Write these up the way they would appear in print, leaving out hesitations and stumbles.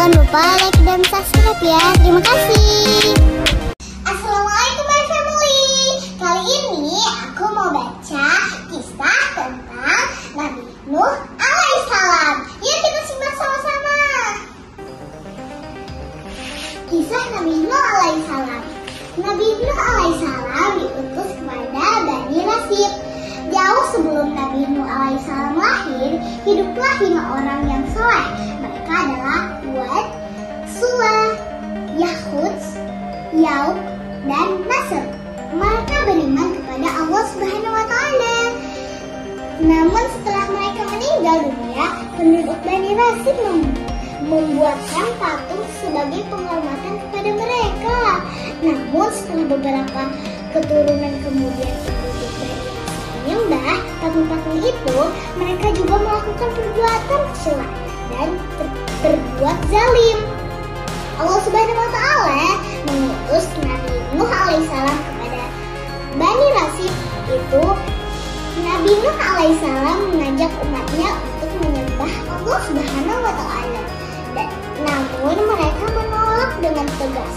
Jangan lupa like dan subscribe ya. Terima kasih. Assalamualaikum my family. Kali ini aku mau baca kisah tentang Nabi Nuh alaihissalam. Yuk kita simak sama-sama. Kisah Nabi Nuh alaihissalam. Nabi Nuh alaihissalam diutus kepada Bani Rasib. Jauh sebelum Nabi Nuh alaihissalam lahir, hiduplah 5 orang yang soleh. Mereka adalah Wad, Suwa, Yahud, Yauk, dan Nasr. Mereka beriman kepada Allah Subhanahu wa Ta'ala. Namun setelah mereka meninggal dunia, penduduk Bani Rasib membuatkan patung sebagai penghormatan kepada mereka. Namun setelah beberapa keturunan kemudian penduduk Bani Rasib menyembah patung-patung itu, mereka juga melakukan perbuatan tercela dan berbuat zalim. Allah Subhanahu wa Ta'ala mengutus Nabi Nuh alaihissalam kepada Bani Rasib itu. Nabi Nuh alaihissalam mengajak umatnya untuk menyembah Allah Subhanahu wa Ta'ala. Namun mereka menolak dengan tegas,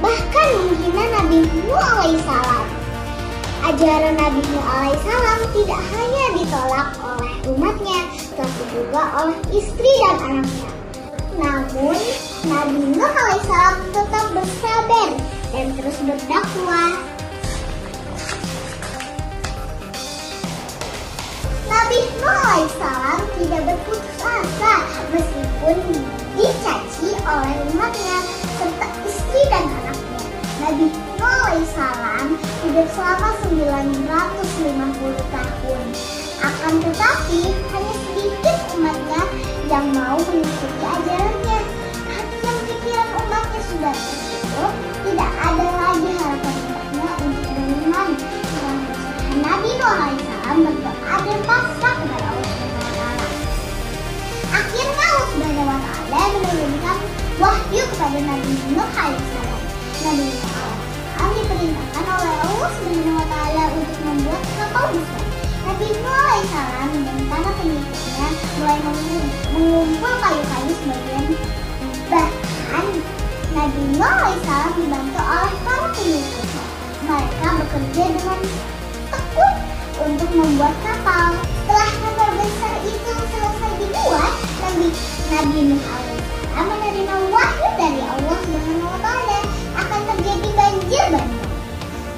bahkan menghina Nabi Nuh alaihissalam. Ajaran Nabi Nuh alaihissalam tidak hanya ditolak oleh umatnya, tapi juga oleh istri dan anaknya. Namun Nabi Nuh alaihissalam tetap bersabar dan terus berdakwah. Nabi Nuh alaihissalam tidak berputus asa meskipun dicaci oleh umatnya serta istri dan anaknya. Nabi Nuh alaihissalam hidup selama 950 tahun. Akan tetapi hanya sedikit umatnya yang mau mengikuti ajarannya. Hati dan pikiran umatnya sudah tertutup, tidak ada lagi harapan umatnya untuk beriman. Nabi Nuh alaihissalam berdoa dan pasrah kepada Allah Subhanahu wa Ta'ala. Akhirnya Allah Subhanahu wa Ta'ala menurunkan wahyu kepada Nabi Nuh alaihissalam. Nabi Nuh alaihissalam diperintahkan oleh Allah Subhanahu wa Ta'ala untuk membuat kapal besar. Nabi Nuh alaihissalam dan para pengikutnya mulai mengumpul kayu-kayu sebagian. Bahkan Nabi Nuh alaihissalam dibantu oleh para pengikutnya. Mereka bekerja dengan tekun untuk membuat kapal. Setelah kapal besar itu selesai dibuat, Nabi Nuh alaihissalam menerima wahyu dari Allah Subhanahu wa Ta'ala akan terjadi banjir bandang.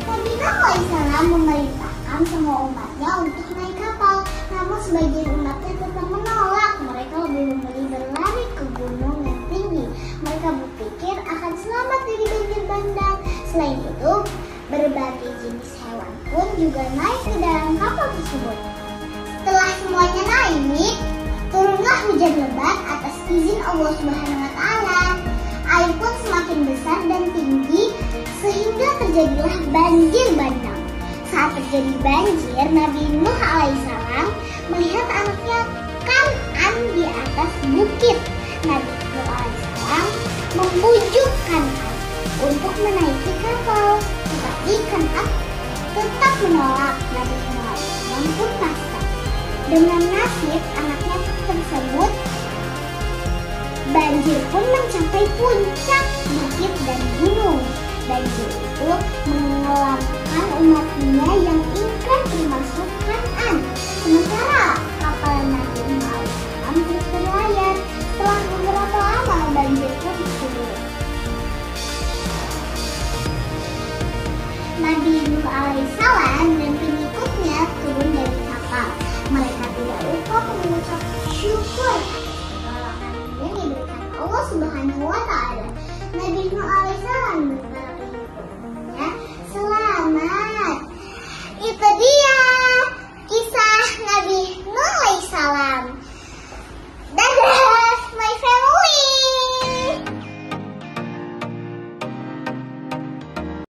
Nabi Nuh alaihissalam memerintahkan semua umatnya untuk naik kapal, namun sebagian umatnya tetap menolak. Mereka lebih memilih berlari ke gunung yang tinggi. Mereka berpikir akan selamat dari banjir bandang. Selain itu, berbagai jenis hewan pun juga naik ke dalam kapal tersebut. Setelah semuanya naik, turunlah hujan lebat atas izin Allah Subhanahu wa Ta'ala. Air pun semakin besar dan tinggi sehingga terjadilah banjir bandang. Saat terjadi banjir, Nabi Nuh alaihissalam melihat anaknya Kan'an di atas bukit. Nabi Nuh alaihissalam membujuk Kan'an untuk menaiki kapal, tetapi Kan'an tetap menolak. Nabi Nuh alaihissalam pun pasrah. Dengan nasib anaknya tersebut, banjir pun mencapai puncak bukit dan gunung. Banjir itu mengelamkan umatnya yang ingkar termasuk Kan'an. Sementara